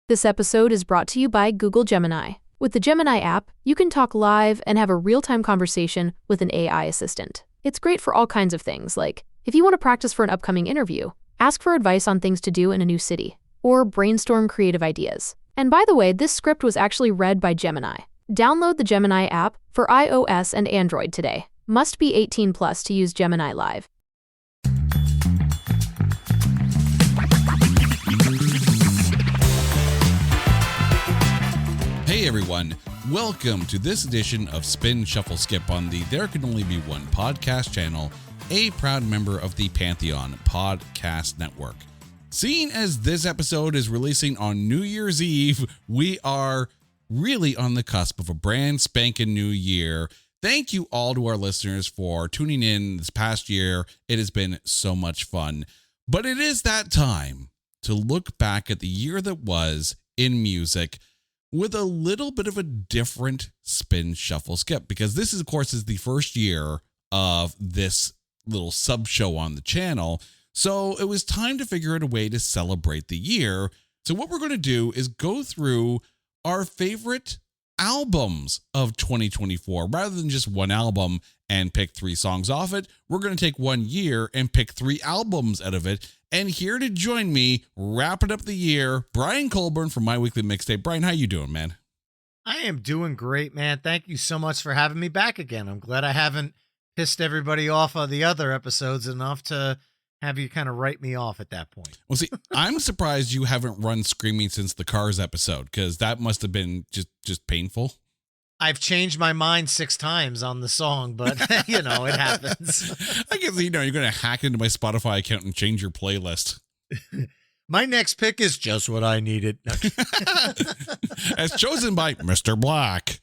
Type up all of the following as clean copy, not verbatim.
This episode is brought to you by Google Gemini. With the Gemini app, you can talk live and have a real-time conversation with an AI assistant. It's great for all kinds of things, like if you want to practice for an upcoming interview, ask for advice on things to do in a new city, or brainstorm creative ideas. And by the way, this script was actually read by Gemini. Download the Gemini app for iOS and Android today. Must be 18 plus to use Gemini Live. Hey everyone, welcome to this edition of Spin Shuffle Skip on the There Can Only Be One podcast channel, a proud member of the Pantheon Podcast Network. Seeing as this episode is releasing on New Year's Eve, we are really on the cusp of a brand spanking new year. Thank you all to our listeners for tuning in this past year. It has been so much fun. But it is that time to look back at the year that was in music with a little bit of a different spin shuffle skip, because this is, of course, is the first year of this little sub show on the channel. So it was time to figure out a way to celebrate the year. So what we're going to do is go through our favorite albums of 2024 rather than just one album and pick 3 songs off it. We're going to take 1 year and pick 3 albums out of it. And here to join me, wrapping up the year, Brian Colburn from My Weekly Mixtape. Brian, how you doing, man? I am doing great, man. Thank you so much for having me back again. I'm glad I haven't pissed everybody off on the other episodes enough to have you kind of write me off at that point. Well, see, I'm surprised you haven't run screaming since the Cars episode, because that must have been just painful. I've changed my mind 6 times on the song, but, it happens. I guess, you're going to hack into my Spotify account and change your playlist. My next pick is just what I needed. As chosen by Mr. Black.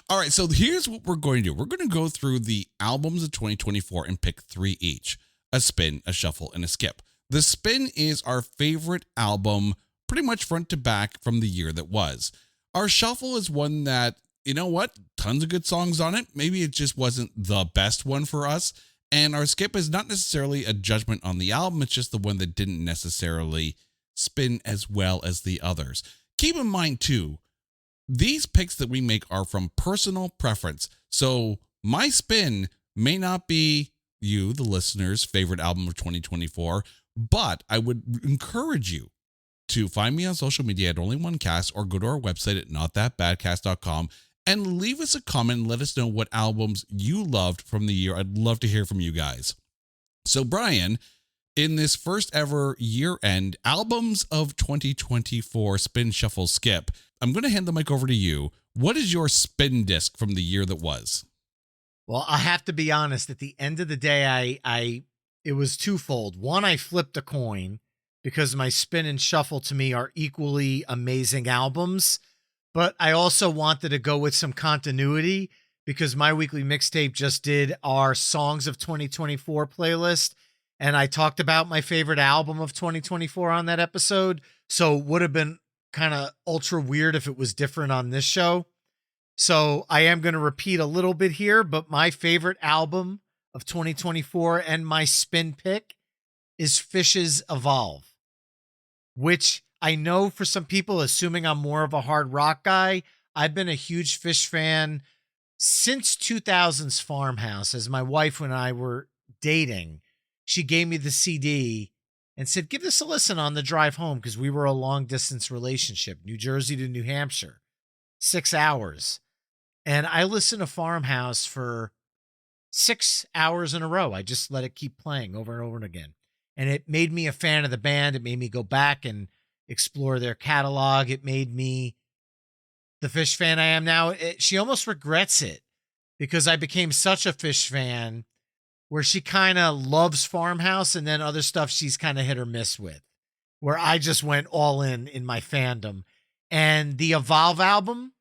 All right, so here's what we're going to do. We're going to go through the albums of 2024 and pick 3 each. A spin, a shuffle, and a skip. The spin is our favorite album, pretty much front to back from the year that was. Our shuffle is one that, you know what, tons of good songs on it. Maybe it just wasn't the best one for us. And our skip is not necessarily a judgment on the album. It's just the one that didn't necessarily spin as well as the others. Keep in mind, too, these picks that we make are from personal preference. So my spin may not be you, the listener's favorite album of 2024, but I would encourage you to find me on social media at Only One Cast or go to our website at notthatbadcast.com and leave us a comment and let us know what albums you loved from the year. I'd love to hear from you guys. So Brian, in this first ever year-end albums of 2024 spin shuffle skip, I'm going to hand the mic over to you. What is your spin disc from the year that was? Well, I have to be honest. At the end of the day, it was twofold. One, I flipped a coin because my spin and shuffle to me are equally amazing albums. But I also wanted to go with some continuity because My Weekly Mixtape just did our Songs of 2024 playlist. And I talked about my favorite album of 2024 on that episode. So it would have been kind of ultra weird if it was different on this show. So I am going to repeat a little bit here, but my favorite album of 2024 and my spin pick is Fish's Evolve, which I know for some people, assuming I'm more of a hard rock guy, I've been a huge Fish fan since 2000's Farmhouse. As my wife and I were dating, she gave me the CD and said, give this a listen on the drive home, because we were a long distance relationship, New Jersey to New Hampshire, 6 hours. And I listened to Farmhouse for 6 hours in a row. I just let it keep playing over and over and again. And it made me a fan of the band. It made me go back and explore their catalog. It made me the Fish fan I am now. She almost regrets it because I became such a Fish fan where she kind of loves Farmhouse and then other stuff she's kind of hit or miss with, where I just went all in my fandom. And the Evolve album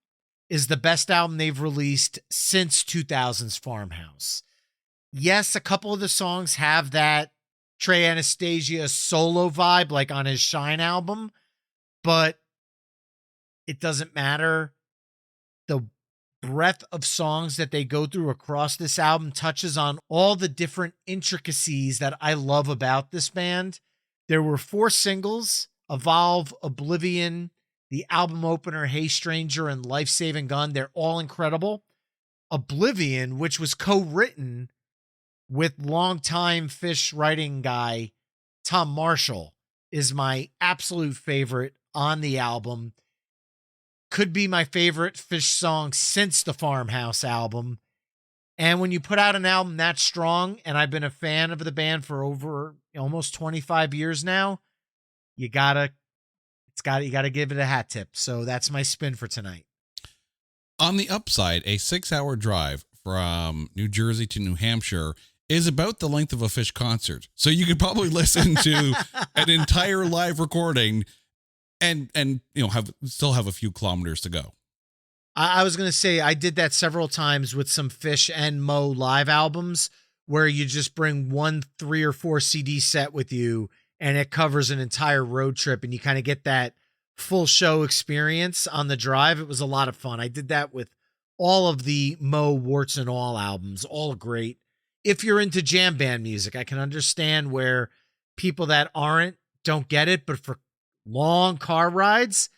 is the best album they've released since 2000's Farmhouse. Yes, a couple of the songs have that Trey Anastasia solo vibe, like on his Shine album, but it doesn't matter. The breadth of songs that they go through across this album touches on all the different intricacies that I love about this band. There were 4 singles Evolve, Oblivion, the album opener, Hey Stranger, and Life Saving Gun. They're all incredible. Oblivion, which was co-written with longtime Fish writing guy Tom Marshall, is my absolute favorite on the album. Could be my favorite Fish song since the Farmhouse album. And when you put out an album that strong, and I've been a fan of the band for over almost 25 years now, you gotta give it a hat tip. So that's my spin for tonight. On the upside, a 6-hour drive from New Jersey to New Hampshire is about the length of a Fish concert. So you could probably listen to an entire live recording and still have a few kilometers to go. I was going to say, I did that several times with some Fish and Mo live albums where you just bring 1 3 or 4 CD set with you and it covers an entire road trip and you kind of get that full show experience on the drive. It was a lot of fun. I did that with all of the Mo Warts and All albums, all great. If you're into jam band music, I can understand where people that aren't don't get it, but for long car rides,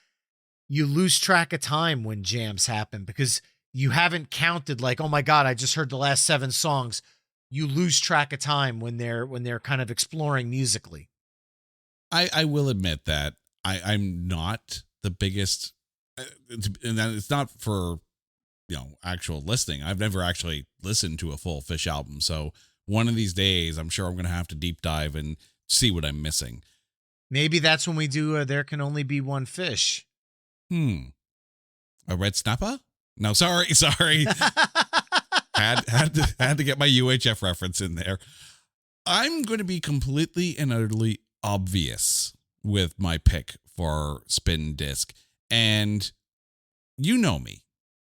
you lose track of time when jams happen because you haven't counted like, oh my God, I just heard the last 7 songs. You lose track of time when they're kind of exploring musically. I will admit that I'm not the biggest, and it's not for, actual listening. I've never actually listened to a full Fish album. So one of these days, I'm sure I'm going to have to deep dive and see what I'm missing. Maybe that's when we do There Can Only Be One Fish. A red snapper? No, sorry. had to get my UHF reference in there. I'm going to be completely and utterly obvious with my pick for Spin Disc. And you know me.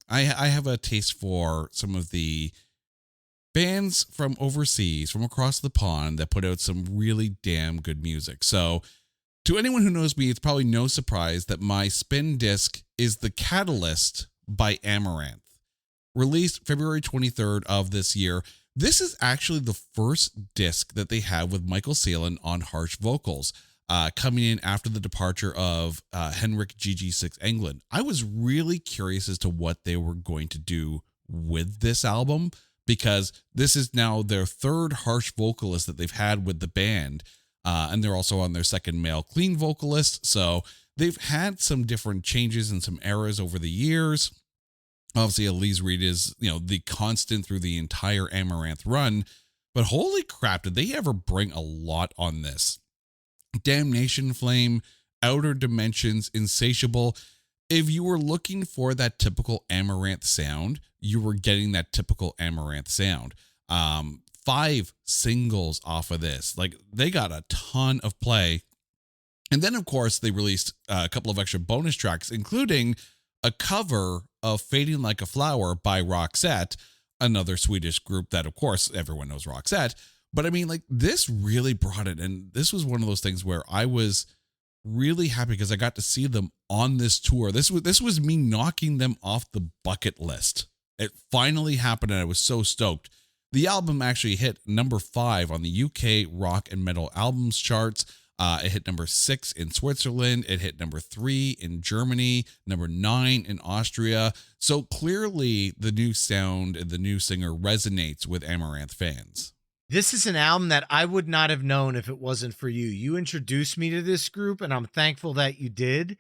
I have a taste for some of the bands from overseas, from across the pond, that put out some really damn good music. So to anyone who knows me, it's probably no surprise that my spin disc is The Catalyst by Amaranth. Released February 23rd of this year. This is actually the first disc that they have with Michael Salen on harsh vocals, coming in after the departure of Henrik GG6 Englund. I was really curious as to what they were going to do with this album, because this is now their 3rd harsh vocalist that they've had with the band. And they're also on their 2nd male clean vocalist. So they've had some different changes and some eras over the years. Obviously, Elise Reed is, the constant through the entire Amaranth run. But holy crap, did they ever bring a lot on this? Damnation Flame, Outer Dimensions, Insatiable. If you were looking for that typical Amaranth sound, you were getting that typical Amaranth sound. 5 singles off of this. Like, they got a ton of play. And then, of course, they released a couple of extra bonus tracks, including a cover of Fading Like a Flower by Roxette, another Swedish group that, of course, everyone knows Roxette. But I mean, like, this really brought it. And this was one of those things where I was really happy because I got to see them on this tour. This was me knocking them off the bucket list. It finally happened, and I was so stoked. The album actually hit number 5 on the UK rock and metal albums charts. It hit number 6 in Switzerland. It hit number 3 in Germany, number 9 in Austria. So clearly the new sound and the new singer resonates with Amaranth fans. This is an album that I would not have known if it wasn't for you. You introduced me to this group, and I'm thankful that you did.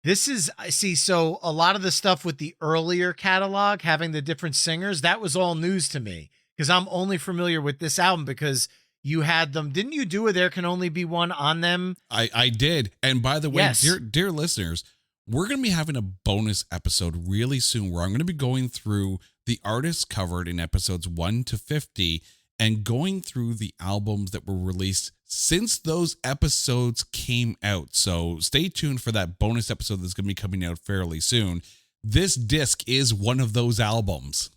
So a lot of the stuff with the earlier catalog, having the different singers, that was all news to me, because I'm only familiar with this album because you had them. Didn't you do a There Can Only Be One on them? I did. And by the way, yes. dear listeners, we're going to be having a bonus episode really soon where I'm going to be going through the artists covered in episodes 1 to 50 and going through the albums that were released since those episodes came out. So stay tuned for that bonus episode that's going to be coming out fairly soon. This disc is one of those albums.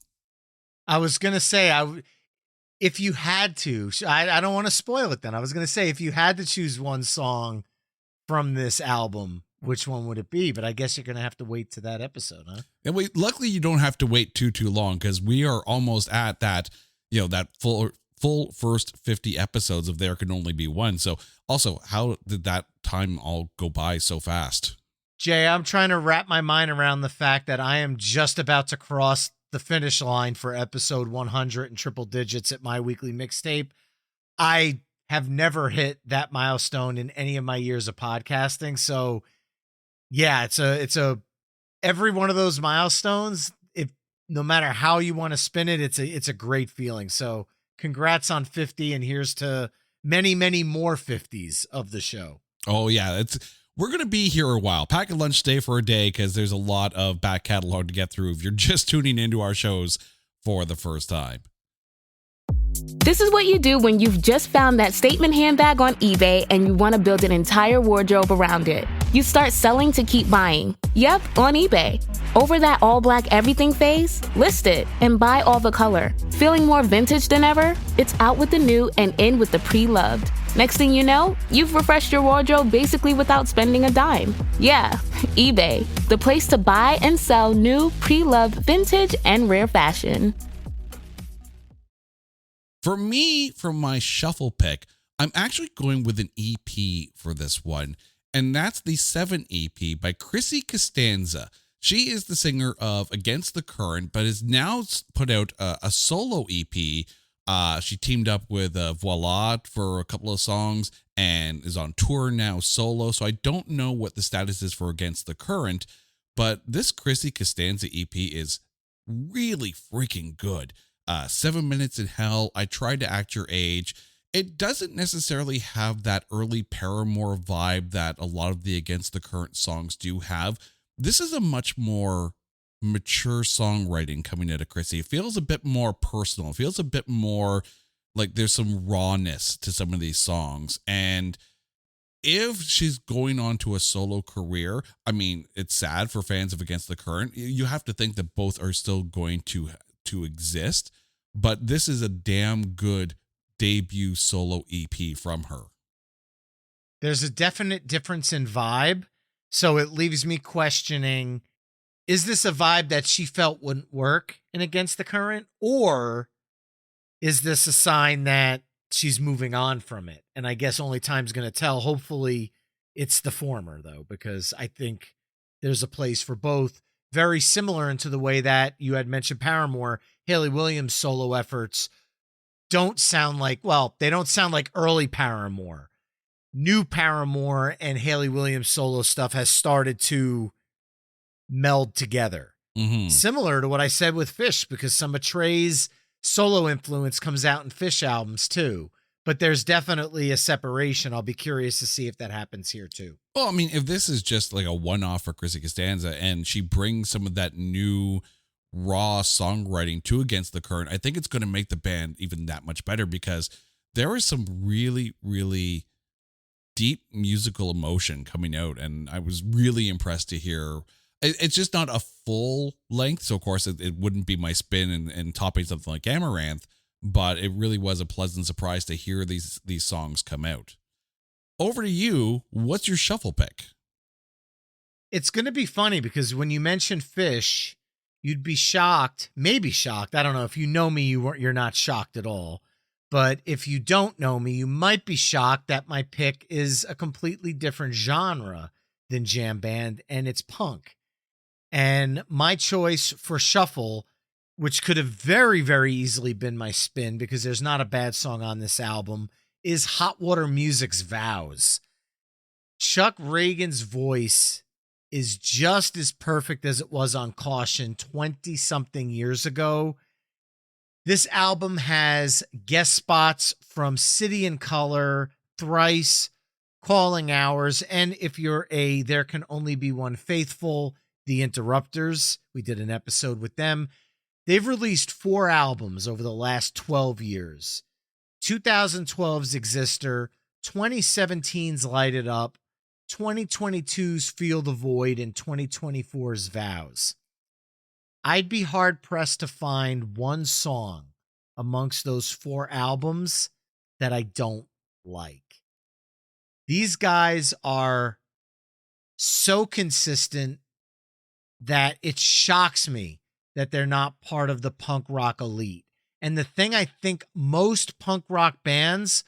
I was going to say, if you had to, I don't want to spoil it then. I was going to say, if you had to choose one song from this album, which one would it be? But I guess you're going to have to wait to that episode, huh? And luckily you don't have to wait too long, because we are almost at that, that full first 50 episodes of There Can Only Be One. So also, how did that time all go by so fast? Jay, I'm trying to wrap my mind around the fact that I am just about to cross the finish line for episode 100 in triple digits at My Weekly Mixtape. I have never hit that milestone in any of my years of podcasting. So yeah, it's a every one of those milestones, if no matter how you want to spin it, it's a great feeling. So congrats on 50, and here's to many, many more 50s of the show. Oh yeah, we're going to be here a while. Pack a lunch, stay for a day, because there's a lot of back catalog to get through if you're just tuning into our shows for the first time. This is what you do when you've just found that statement handbag on eBay and you want to build an entire wardrobe around it. You start selling to keep buying. Yep, on eBay. Over that all-black everything phase, list it and buy all the color. Feeling more vintage than ever? It's out with the new and in with the pre-loved. Next thing you know, you've refreshed your wardrobe basically without spending a dime. Yeah, eBay, the place to buy and sell new, pre-loved, vintage, and rare fashion. For me, for my shuffle pick, I'm actually going with an EP for this one, and that's the 7 EP by Chrissy Costanza. She is the singer of Against the Current, but has now put out a solo EP. She teamed up with Voila for a couple of songs and is on tour now solo, so I don't know what the status is for Against the Current, but this Chrissy Costanza EP is really freaking good. 7 Minutes in Hell, I Tried to Act Your Age. It doesn't necessarily have that early Paramore vibe that a lot of the Against the Current songs do have. This is a much more mature songwriting coming out of Chrissy. It feels a bit more personal. It feels a bit more like there's some rawness to some of these songs. And if she's going on to a solo career, I mean, it's sad for fans of Against the Current. You have to think that both are still going to exist, but this is a damn good debut solo EP from her. There's a definite difference in vibe, so it leaves me questioning, is this a vibe that she felt wouldn't work in Against the Current, or is this a sign that she's moving on from it? And I guess only time's going to tell. Hopefully it's the former, though, because I think there's a place for both. Very similar into the way that you had mentioned Paramore, Hayley Williams' solo efforts don't sound like, well, they don't sound like early Paramore. New Paramore and Hayley Williams' solo stuff has started to meld together. Mm-hmm. Similar to what I said with Fish, because some of Trey's solo influence comes out in Fish albums too. But there's definitely a separation. I'll be curious to see if that happens here too. Well, I mean, if this is just like a one-off for Chrissy Costanza and she brings some of that new raw songwriting to Against the Current, I think it's going to make the band even that much better, because there is some really, really deep musical emotion coming out. And I was really impressed to hear. It's just not a full length. So of course it wouldn't be my spin and topping something like Amaranth, but it really was a pleasant surprise to hear these songs come out. Over to you. What's your shuffle pick? It's going to be funny because when you mention Fish, you'd be shocked, maybe shocked. I don't know. If you know me, you're not shocked at all. But if you don't know me, you might be shocked that my pick is a completely different genre than jam band, and it's punk. And my choice for shuffle, which could have very, very easily been my spin because there's not a bad song on this album, is Hot Water Music's Vows. Chuck Reagan's voice is just as perfect as it was on Caution 20-something years ago. This album has guest spots from City and Color, Thrice, Calling Hours, and if you're a There Can Only Be One faithful, The Interrupters. We did an episode with them. They've released 4 albums over the last 12 years. 2012's Exister, 2017's Light It Up, 2022's Feel the Void, and 2024's Vows. I'd be hard-pressed to find one song amongst those 4 albums that I don't like. These guys are so consistent that it shocks me that they're not part of the punk rock elite. And the thing I think most punk rock bands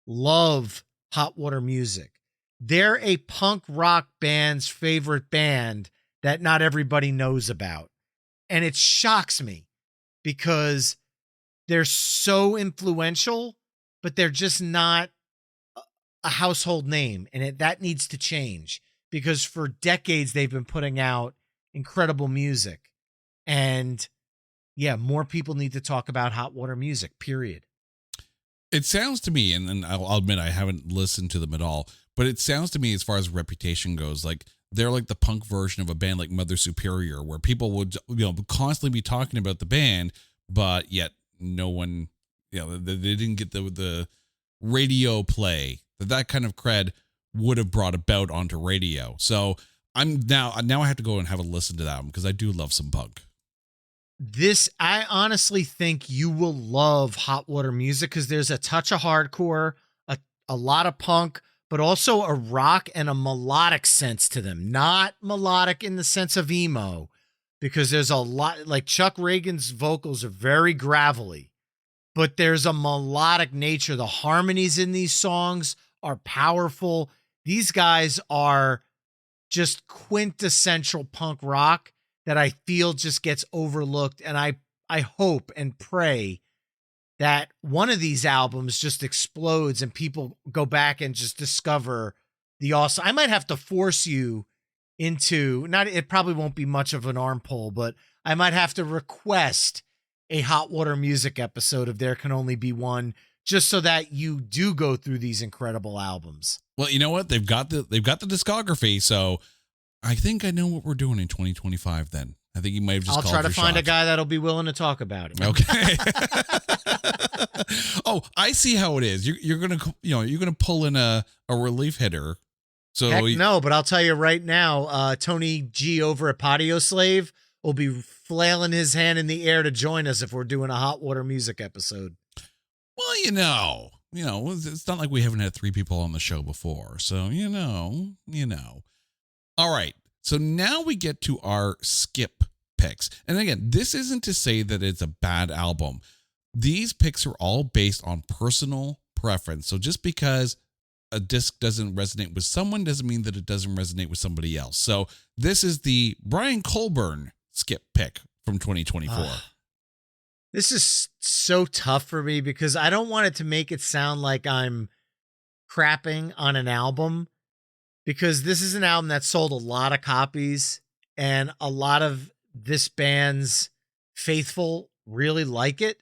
love Hot Water Music. They're a punk rock band's favorite band that not everybody knows about. And it shocks me because they're so influential, but they're just not a household name. And that needs to change because for decades they've been putting out incredible music. And yeah, more people need to talk about Hot Water Music, period. It sounds to me, and I'll admit I haven't listened to them at all, but it sounds to me as far as reputation goes, like they're like the punk version of a band like Mother Superior, where people would, constantly be talking about the band, but yet no one, they didn't get the radio play that kind of cred would have brought about onto radio. So I'm now I have to go and have a listen to that one because I do love some punk. I honestly think you will love Hot Water Music because there's a touch of hardcore, a lot of punk, but also a rock and a melodic sense to them. Not melodic in the sense of emo, because there's a lot, like Chuck Reagan's vocals are very gravelly, but there's a melodic nature. The harmonies in these songs are powerful. These guys are just quintessential punk rock that I feel just gets overlooked. And I hope and pray that one of these albums just explodes and people go back and just discover the awesome. I might have to force you into, it probably won't be much of an arm pull, but I might have to request a Hot Water Music episode if there can only be one, just so that you do go through these incredible albums. Well, you know what? They've got the discography, so I think I know what we're doing in 2025 then. I think you might have just I'll try to find shot. a guy that'll be willing to talk about it. Okay. Oh, I see how it is. You're going to pull in a relief hitter. So Heck no, but I'll tell you right now, Tony G over at Patio Slave will be flailing his hand in the air to join us if we're doing a Hot Water Music episode. Well, it's not like we haven't had 3 people on the show before. So, All right. So now we get to our skip picks. And again, this isn't to say that it's a bad album. These picks are all based on personal preference. So just because a disc doesn't resonate with someone doesn't mean that it doesn't resonate with somebody else. So this is the Brian Colburn skip pick from 2024. This is so tough for me because I don't want it to make it sound like I'm crapping on an album, because this is an album that sold a lot of copies and a lot of this band's faithful really like it.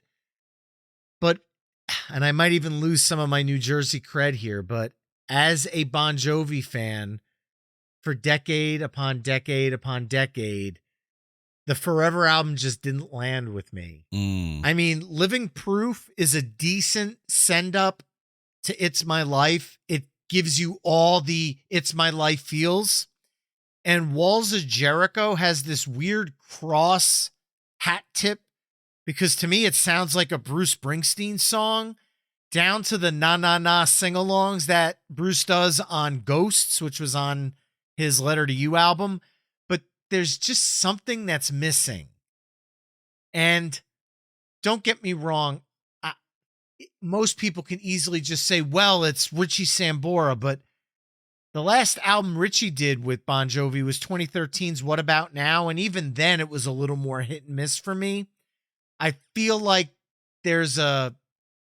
And I might even lose some of my New Jersey cred here, but as a Bon Jovi fan for decade upon decade upon decade, the Forever album just didn't land with me. I mean, Living Proof is a decent send up to It's My Life. It gives you all the It's My Life feels. And Walls of Jericho has this weird cross hat tip, because to me it sounds like a Bruce Springsteen song, down to the Na Na Na sing-alongs that Bruce does on Ghosts, which was on his Letter to You album. But there's just something that's missing. And don't get me wrong, most people can easily just say, well, it's Richie Sambora, but the last album Richie did with Bon Jovi was 2013's What About Now? And even then it was a little more hit and miss for me. I feel like there's a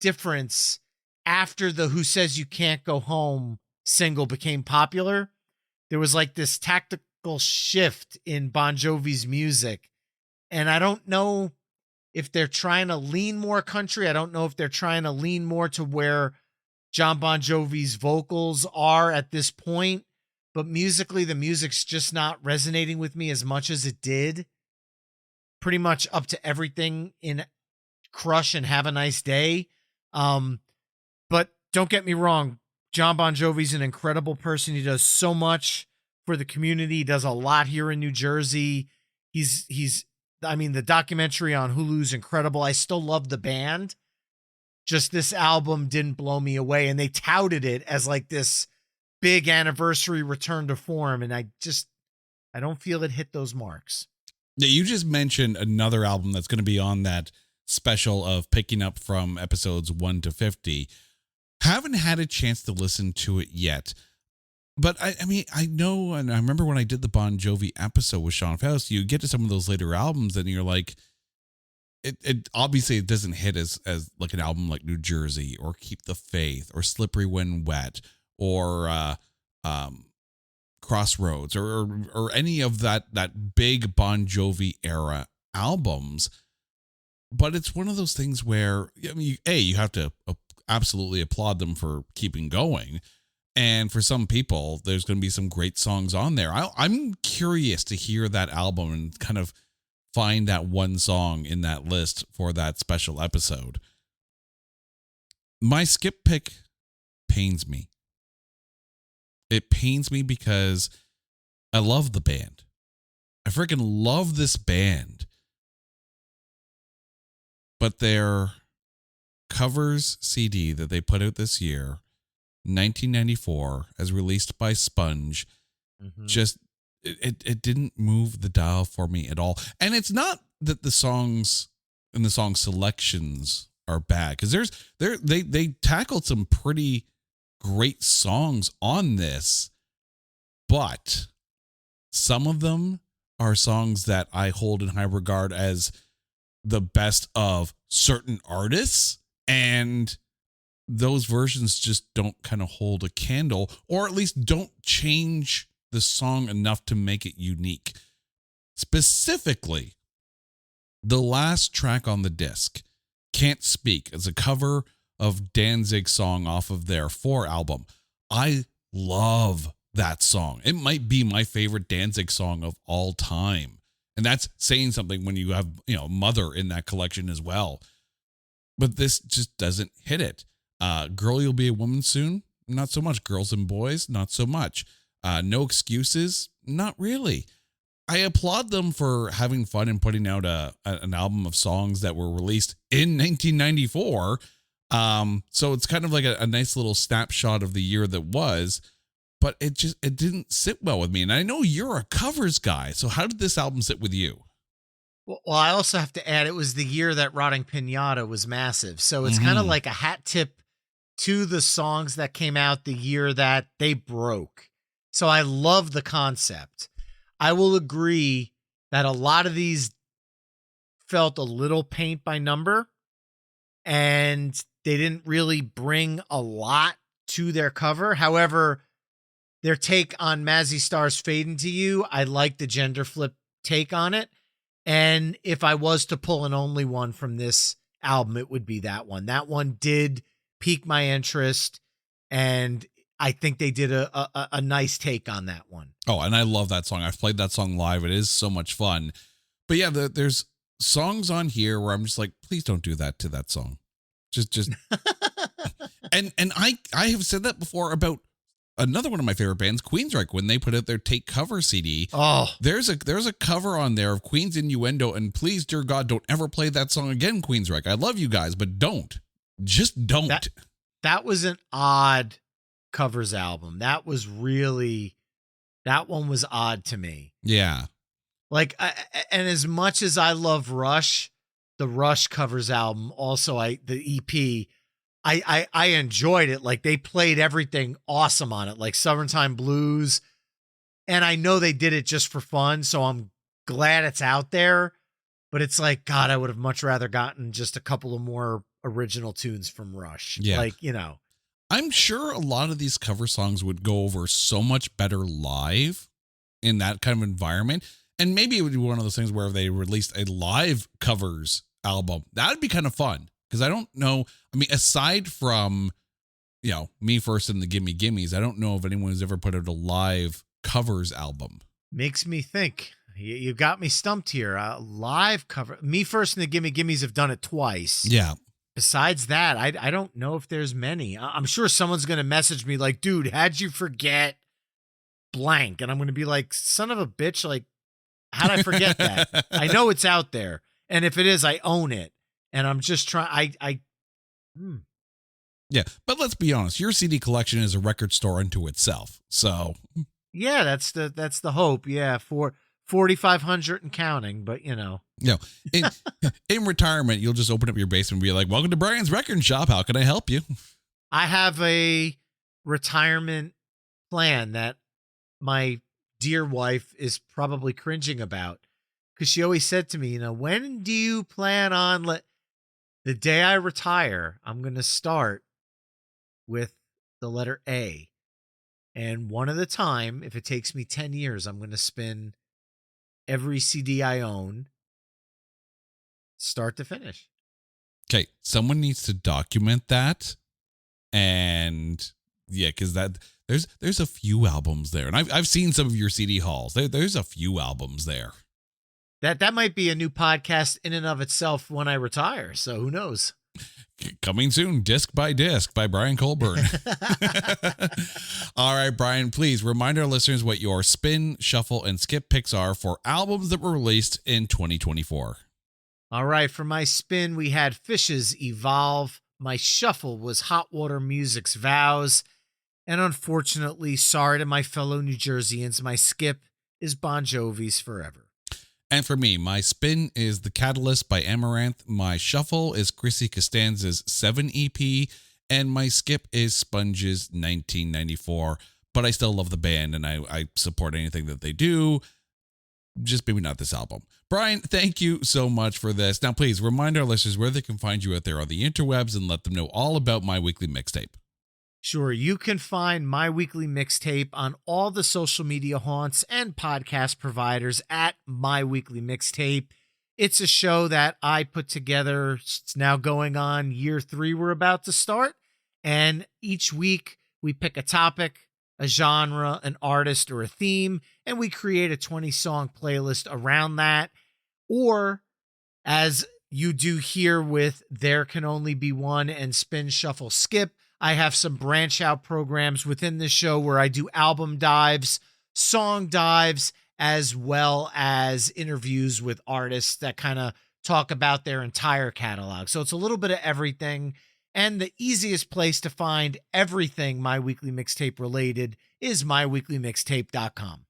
difference after the Who Says You Can't Go Home single became popular. There was like this tactical shift in Bon Jovi's music. And I don't know if they're trying to lean more country. I don't know if they're trying to lean more to where John Bon Jovi's vocals are at this point. But musically, the music's just not resonating with me as much as it did. Pretty much up to everything in Crush and Have a Nice Day. But don't get me wrong, John Bon Jovi's an incredible person. He does so much for the community. He does a lot here in New Jersey. The documentary on Hulu's incredible. I still love the band. Just this album didn't blow me away, and they touted it as like this big anniversary return to form, and I don't feel it hit those marks. Yeah, you just mentioned another album that's going to be on that special of picking up from episodes 1 to 50. Haven't had a chance to listen to it yet. But I mean, I know, and I remember when I did the Bon Jovi episode with Sean Faust, you get to some of those later albums and you're like, it obviously it doesn't hit as like an album like New Jersey or Keep the Faith or Slippery When Wet or Crossroads or any of that big Bon Jovi era albums. But it's one of those things where, I mean, you have to absolutely applaud them for keeping going. And for some people, there's going to be some great songs on there. I'm curious to hear that album and kind of find that one song in that list for that special episode. My skip pick pains me. It pains me because I love the band. I freaking love this band. But their covers CD that they put out this year, 1994, as released by Sponge, just it didn't move the dial for me at all. And it's not that the songs and the song selections are bad, because they tackled some pretty great songs on this, but some of them are songs that I hold in high regard as the best of certain artists, and those versions just don't kind of hold a candle, or at least don't change the song enough to make it unique. Specifically, the last track on the disc, Can't Speak, is a cover of Danzig's song off of their 4 album. I love that song. It might be my favorite Danzig song of all time. And that's saying something when you have, Mother in that collection as well. But this just doesn't hit it. Girl, You'll Be a Woman Soon, not so much. Girls and Boys, not so much. No Excuses, not really. I applaud them for having fun and putting out an album of songs that were released in 1994. So it's kind of like a nice little snapshot of the year that was, but it didn't sit well with me. And I know you're a covers guy, so how did this album sit with you? Well, I also have to add, it was the year that Rotting Pinata was massive. So it's kind of like a hat tip to the songs that came out the year that they broke. So I love the concept. I will agree that a lot of these felt a little paint by number, and they didn't really bring a lot to their cover. However, their take on Mazzy Star's Fade Into You, I like the gender flip take on it. And if I was to pull an only one from this album, it would be that one. That one did pique my interest, and I think they did a nice take on that one. Oh, and I love that song. I've played that song live. It is so much fun. But yeah, there's songs on here where I'm just like, please don't do that to that song. Just and I have said that before about another one of my favorite bands, Queensryche, when they put out their Take Cover CD. Oh, there's a cover on there of Queen's Innuendo, and please, dear God, don't ever play that song again, Queensryche. I love you guys, but don't. Just don't. That was an odd covers album. That was really, that one was odd to me. Yeah. Like, and as much as I love Rush, the Rush covers album, also the EP, I enjoyed it. Like, they played everything awesome on it, like Summertime Blues. And I know they did it just for fun, so I'm glad it's out there. But it's like, God, I would have much rather gotten just a couple of more original tunes from Rush. Yeah. Like, I'm sure a lot of these cover songs would go over so much better live in that kind of environment. And maybe it would be one of those things where they released a live covers album. That would be kind of fun. Because I don't know, I mean, aside from, Me First and the Gimme Gimmes, I don't know if anyone has ever put out a live covers album. Makes me think. You got me stumped here. Live cover. Me First and the Gimme Gimmes have done it twice. Yeah. Besides that, I don't know if there's many. I'm sure someone's going to message me like, dude, how'd you forget blank? And I'm going to be like, son of a bitch, like, how'd I forget that? I know it's out there. And if it is, I own it. And I'm just trying, Yeah, but let's be honest. Your CD collection is a record store unto itself. So yeah, that's the hope. Yeah, for 4,500 and counting, but you know. No, in retirement, you'll just open up your basement and be like, welcome to Brian's Record Shop. How can I help you? I have a retirement plan that my dear wife is probably cringing about, because she always said to me, you know, when do you plan on the day I retire, I'm going to start with the letter A. And one at a time, if it takes me 10 years, I'm going to spin every CD I own, start to finish. Okay, someone needs to document that. And yeah, because there's a few albums there. And I've seen some of your CD hauls. There's a few albums there. That might be a new podcast in and of itself when I retire. So who knows? Coming soon, Disc by Brian Colburn. All right, Brian, please remind our listeners what your spin, shuffle, and skip picks are for albums that were released in 2024. All right, for my spin, we had Fish's Evolve. My shuffle was Hot Water Music's Vows. And unfortunately, sorry to my fellow New Jerseyans, my skip is Bon Jovi's Forever. And for me, my spin is The Catalyst by Amaranth. My shuffle is Chrissy Costanza's 7 EP. And my skip is Sponge's 1994. But I still love the band and I support anything that they do. Just maybe not this album. Brian, thank you so much for this. Now, please remind our listeners where they can find you out there on the interwebs and let them know all about My Weekly Mixtape. Sure, you can find My Weekly Mixtape on all the social media haunts and podcast providers at My Weekly Mixtape. It's a show that I put together. It's now going on year 3 we're about to start. And each week we pick a topic, a genre, an artist, or a theme, and we create a 20-song playlist around that. Or, as you do here with There Can Only Be One and Spin, Shuffle, Skip, I have some branch out programs within the show where I do album dives, song dives, as well as interviews with artists that kind of talk about their entire catalog. So it's a little bit of everything. And the easiest place to find everything My Weekly Mixtape related is myweeklymixtape.com.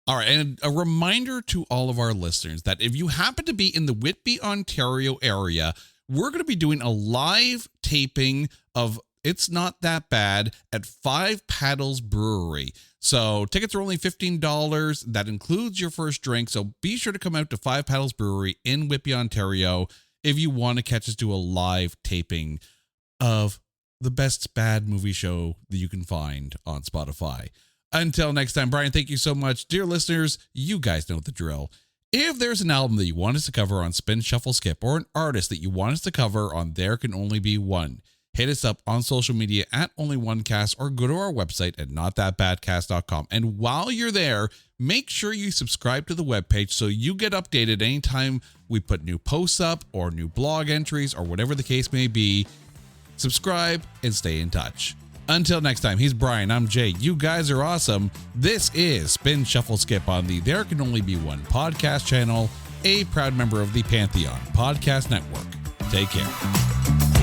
All right, and a reminder to all of our listeners that if you happen to be in the Whitby, Ontario area, we're going to be doing a live taping of It's Not That Bad at Five Paddles Brewery. So tickets are only $15. That includes your first drink. So be sure to come out to Five Paddles Brewery in Whitby, Ontario, if you want to catch us do a live taping of the best bad movie show that you can find on Spotify. Until next time, Brian, thank you so much. Dear listeners, you guys know the drill. If there's an album that you want us to cover on Spin, Shuffle, Skip, or an artist that you want us to cover on There Can Only Be One, hit us up on social media at OnlyOneCast or go to our website at notthatbadcast.com. And while you're there, make sure you subscribe to the webpage so you get updated anytime we put new posts up or new blog entries or whatever the case may be. Subscribe and stay in touch. Until next time, he's Brian, I'm Jay. You guys are awesome. This is Spin, Shuffle, Skip on the There Can Only Be One podcast channel, a proud member of the Pantheon Podcast Network. Take care.